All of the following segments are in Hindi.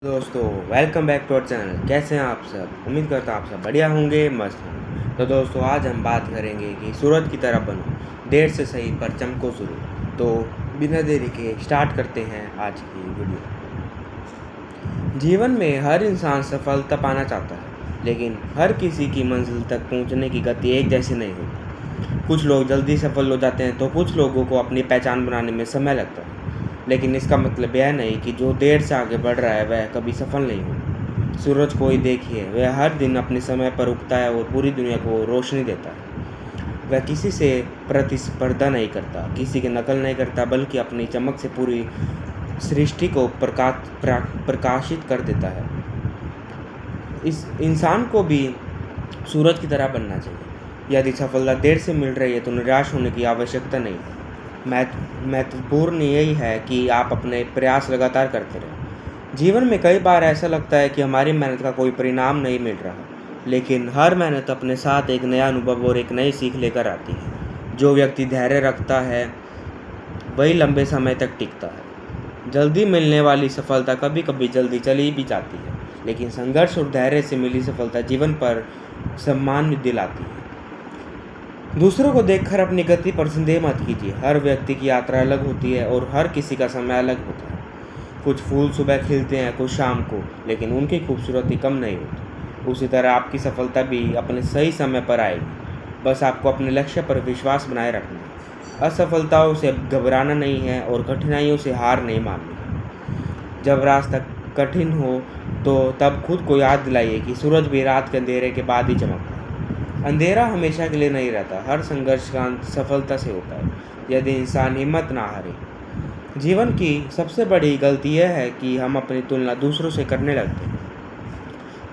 दोस्तों, welcome back to our channel. कैसे हैं आप सब? उम्मीद करता हूँ आप सब बढ़िया होंगे, मस्त होंगे। तो दोस्तों, आज हम बात करेंगे कि सूरज की तरह बनो, देर से सही पर चमको ज़रूर। तो बिना देरी के स्टार्ट करते हैं आज की वीडियो। जीवन में हर इंसान सफलता पाना चाहता है, लेकिन हर किसी की मंजिल तक पहुंचने की गति एक जैसी नहीं होती। कुछ लोग जल्दी सफल हो जाते हैं तो कुछ लोगों को अपनी पहचान बनाने में समय लगता है। लेकिन इसका मतलब यह नहीं कि जो देर से आगे बढ़ रहा है वह कभी सफल नहीं हो। सूरज को ही देखिए, वह हर दिन अपने समय पर उगता है और पूरी दुनिया को रोशनी देता है। वह किसी से प्रतिस्पर्धा नहीं करता, किसी की नकल नहीं करता, बल्कि अपनी चमक से पूरी सृष्टि को प्रकाशित कर देता है। इस इंसान को भी सूरज की तरह बनना चाहिए। यदि सफलता देर से मिल रही है तो निराश होने की आवश्यकता नहीं है। महत्वपूर्ण यही है कि आप अपने प्रयास लगातार करते रहें। जीवन में कई बार ऐसा लगता है कि हमारी मेहनत का कोई परिणाम नहीं मिल रहा, लेकिन हर मेहनत अपने साथ एक नया अनुभव और एक नई सीख लेकर आती है। जो व्यक्ति धैर्य रखता है वही लंबे समय तक टिकता है। जल्दी मिलने वाली सफलता कभी कभी जल्दी चली भी जाती है, लेकिन संघर्ष और धैर्य से मिली सफलता जीवन पर सम्मान दिलाती है। दूसरों को देखकर अपनी गति पर संदेह मत कीजिए। हर व्यक्ति की यात्रा अलग होती है और हर किसी का समय अलग होता है। कुछ फूल सुबह खिलते हैं, कुछ शाम को, लेकिन उनकी खूबसूरती कम नहीं होती। उसी तरह आपकी सफलता भी अपने सही समय पर आएगी। बस आपको अपने लक्ष्य पर विश्वास बनाए रखना है। असफलताओं से घबराना नहीं है और कठिनाइयों से हार नहीं माननी है। जब रास्ता कठिन हो तो तब खुद को याद दिलाइए कि सूरज भी रात के अंधेरे के बाद ही चमकता है। अंधेरा हमेशा के लिए नहीं रहता, हर संघर्ष का अंत सफलता से होता है, यदि इंसान हिम्मत ना हारे। जीवन की सबसे बड़ी गलती यह है कि हम अपनी तुलना दूसरों से करने लगते हैं।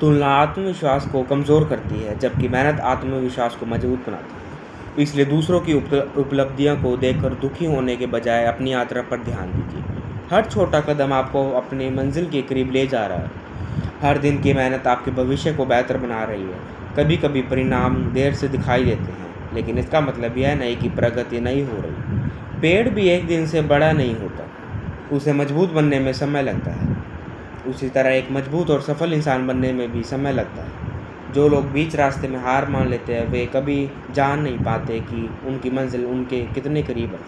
तुलना आत्मविश्वास को कमज़ोर करती है, जबकि मेहनत आत्मविश्वास को मजबूत बनाती है। इसलिए दूसरों की उपलब्धियों को देखकर दुखी होने के बजाय अपनी यात्रा पर ध्यान दीजिए। हर छोटा कदम आपको अपनी मंजिल के करीब ले जा रहा है। हर दिन की मेहनत आपके भविष्य को बेहतर बना रही है। कभी कभी परिणाम देर से दिखाई देते हैं, लेकिन इसका मतलब यह नहीं कि प्रगति नहीं हो रही। पेड़ भी एक दिन से बड़ा नहीं होता, उसे मजबूत बनने में समय लगता है। उसी तरह एक मजबूत और सफल इंसान बनने में भी समय लगता है। जो लोग बीच रास्ते में हार मान लेते हैं वे कभी जान नहीं पाते कि उनकी मंजिल उनके कितने करीब है।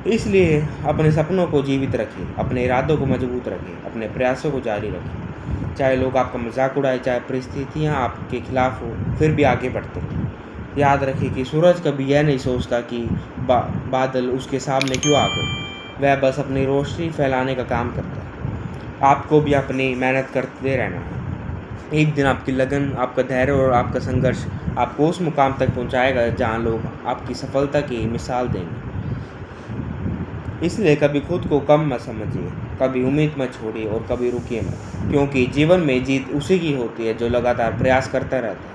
इसलिए अपने सपनों को जीवित रखें, अपने इरादों को मजबूत रखें, अपने प्रयासों को जारी रखें। चाहे लोग आपका मजाक उड़ाए, चाहे परिस्थितियाँ आपके खिलाफ हो, फिर भी आगे बढ़ते हैं। याद रखें कि सूरज कभी यह नहीं सोचता कि बादल उसके सामने क्यों आ गए। वह बस अपनी रोशनी फैलाने का काम करता है। आपको भी अपनी मेहनत करते रहना है। एक दिन आपकी लगन, आपका धैर्य और आपका संघर्ष आपको उस मुकाम तक पहुंचाएगा जहां लोग आपकी सफलता की मिसाल देंगे। इसलिए कभी खुद को कम मत समझिए, कभी उम्मीद मत छोड़िए और कभी रुकिए मत, क्योंकि जीवन में जीत उसी की होती है जो लगातार प्रयास करता रहता है।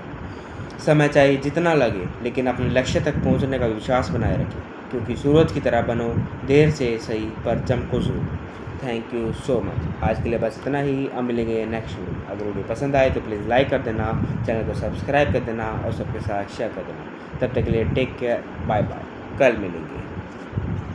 समय चाहे जितना लगे, लेकिन अपने लक्ष्य तक पहुंचने का विश्वास बनाए रखें, क्योंकि सूरज की तरह बनो, देर से सही पर चमको ज़रूर। Thank you so much. आज के लिए बस इतना ही। अब मिलेंगे नेक्स्ट वीडियो। अगर वीडियो पसंद आए तो प्लीज़ लाइक कर देना, चैनल को सब्सक्राइब कर देना और सबके साथ शेयर कर देना। तब तक के लिए टेक केयर, बाय बाय, कल मिलेंगे।